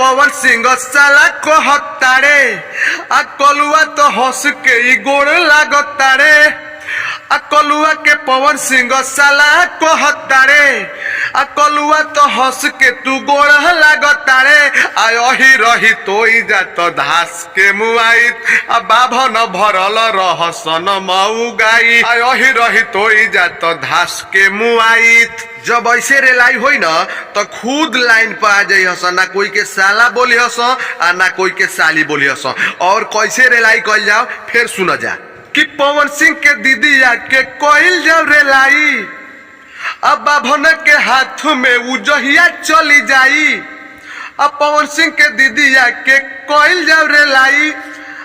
पवन सिंह साला कहतारे आ कलुआ तो हंस के ई गोड़ लागतारे आ कलुआ के पवन सिंह साला कहतारे आ कलुआ तो हंस के तू गोड़ लागतारे आ यही रही तोई जात धास के मुआइत आ बाभन भरल रहसन मऊ गाई आ यही रही तोई जात धास के मुआइत। जब ऐसे रेलाई होई ना तो खुद लाइन पर आ जाई हस, ना कोई के साला बोली हस आ ना कोई के साली बोली हस। और कैसे रेलाई कइल जाओ फिर सुन जा कि पवन सिंह के दीदी आके कइल जाओ रेलाई अब बाभन के हाथ में उजहिया चली जाई। अब पवन सिंह के दीदी आके कइल जाओ रेलाई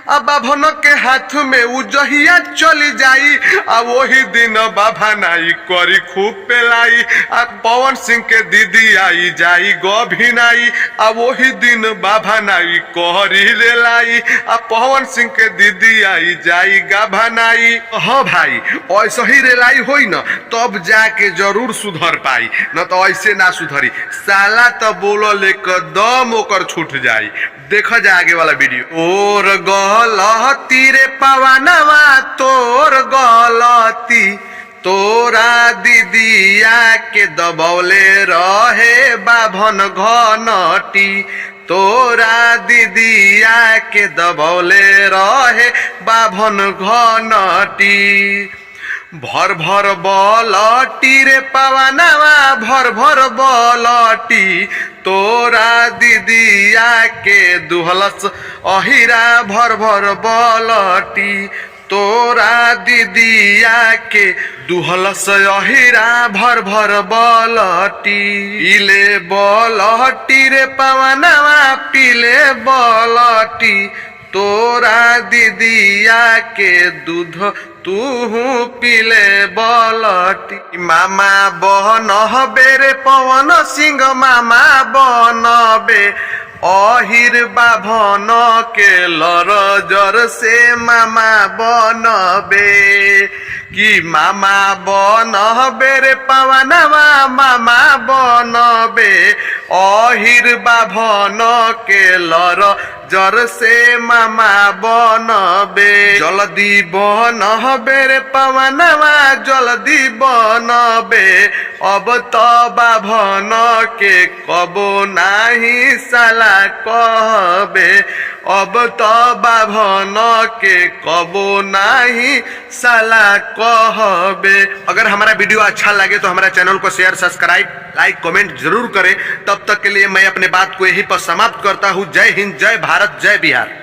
अब बाभन के हाथ में उजहिया चली जाई। आ वही दिन बाबा नाई करी खूब पेलाई आ पवन सिंह के दीदी आई जाई गभिनाई आ वही दिन बाबा नाई करी रेलाई आ पवन सिंह के दीदी आई जाई गभनाई। हाँ भाई ऐसा ही रेलाई होई न तब जाके जरूर सुधर पाई, न तो ऐसे ना सुधरी। साला तो बोलल एकदम ओकर छूट जाई। देखा जा आगे वाला वीडियो। और गलती रे पवनवा तोर गलती तोरा दीदिया के दबौले रहे बाभन घनटी तोरा दीदिया के दबौले रहे बाभन घनटी। भर भर बलटी रे पवनवा भर भर बलटी तोरा दीदिया के दुहलस अहिरा भर भर बलटी तोरा दीदिया के दुहलस अहिरा भर भर बलटी। पीले बलटी रे पवनवा पीले बलटी तोरा दीदिया के दूध तू पीले बलटी। मामा बनबे रे पवन सिंह मामा बनबे अहिर बाभन के लरजर से मामा बनबे कि मामा बनबे रे पवनवा मामा बनबे अहिर बाभन के लरजर से मामा बनबे। जल्दी बनबे रे पवनवा जल्दी बनबे अब तो बाभन के कबो नाही साला कहबे अब तो बाभन के कबो नाही साला कहबे। अगर हमारा वीडियो अच्छा लगे तो हमारा चैनल को शेयर सब्सक्राइब लाइक कमेंट जरूर करें। तब तक के लिए मैं अपने बात को यहीं पर समाप्त करता हूँ। जय हिंद, जय भारत, जय बिहार।